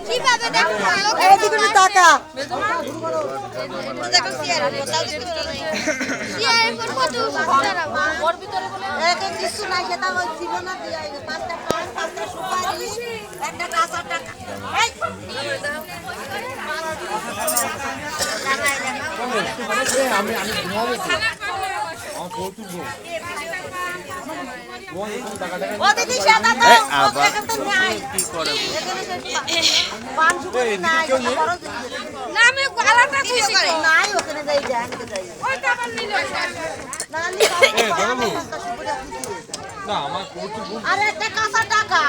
কিভাবে দেখো এইদিকে টাকা দেখো সিআর পর কত ওর ভিতরে বলে একে কিছু নাই সেটা ওই ছিল না দিয়া পাঁচটা পান পাঁচটা সুপারি একটা কাঁচা টাকা এই আমি ঘুমাবো আমার কৌতুক ও দিদি সাদা তো এখান তো নাই কি করে পান সুপারি নাই খরচ না আমি আলাদা কইছি তো নাই ওখানে যাই জানতে যাই ওইটা আবার নিল না নি না আমার কৌতুক আরে একটা কাঁচা টাকা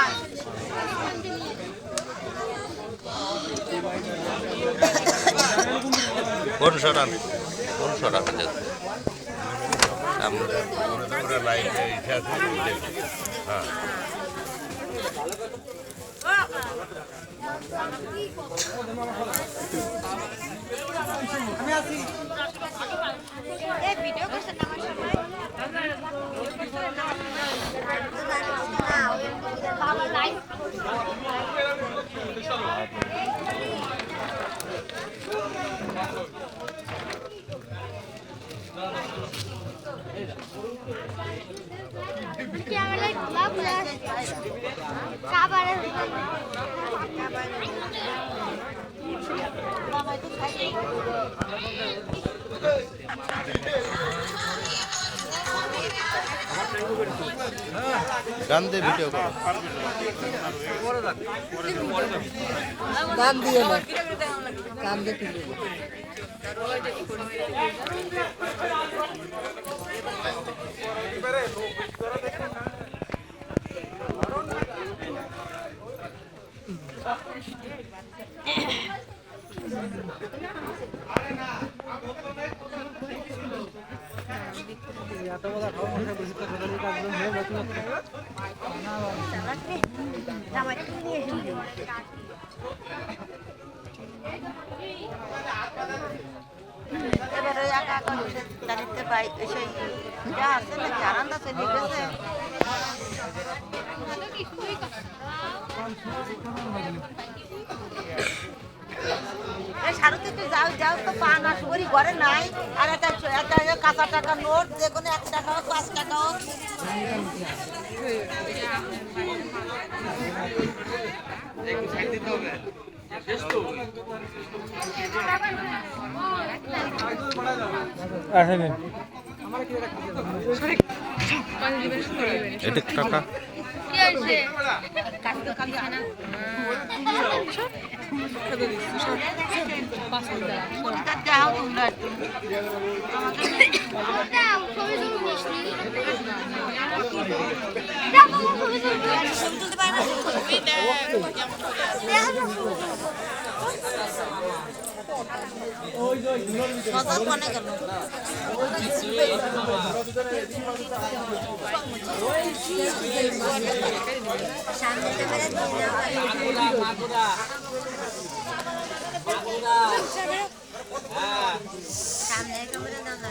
কোন সরান যাচ্ছে হ্যাঁ এই ভিডিও করছেন না আমার সবাই লাইভ ক্যামেরা লাভ কাবারে গান দিয়ে ভিডিও করো গান দিয়ে না গান দিয়ে তুলে এবারে একা একা জানিতে পাই সেই যা আছে নাকি আনন্দ আছে লিখেছে সারুতে তুই যাও যাও তো পান আর সুপারি ঘরে নাই আর একটা কাঁচা টাকা নোট যে কোনো 1 টাকা হোক 5 টাকা হোক এটা টাকা কি হইছে কাটতে কাটতে না যাও তোমরা দাও ছবি তুলতে পারি না কথা কোনে গেল সামনে ক্যামেরা দিয়ে সামনে ক্যামেরা দাও না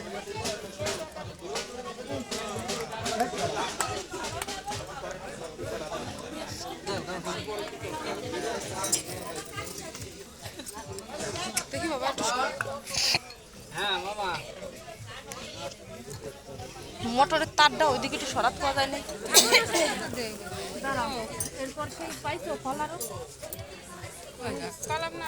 দেখি বাবা একটু মোটরের তারটা ওইদিকে একটু সরাত পাওয়া যায় না এরপর সেই পাইছো ফল আরো কালাম না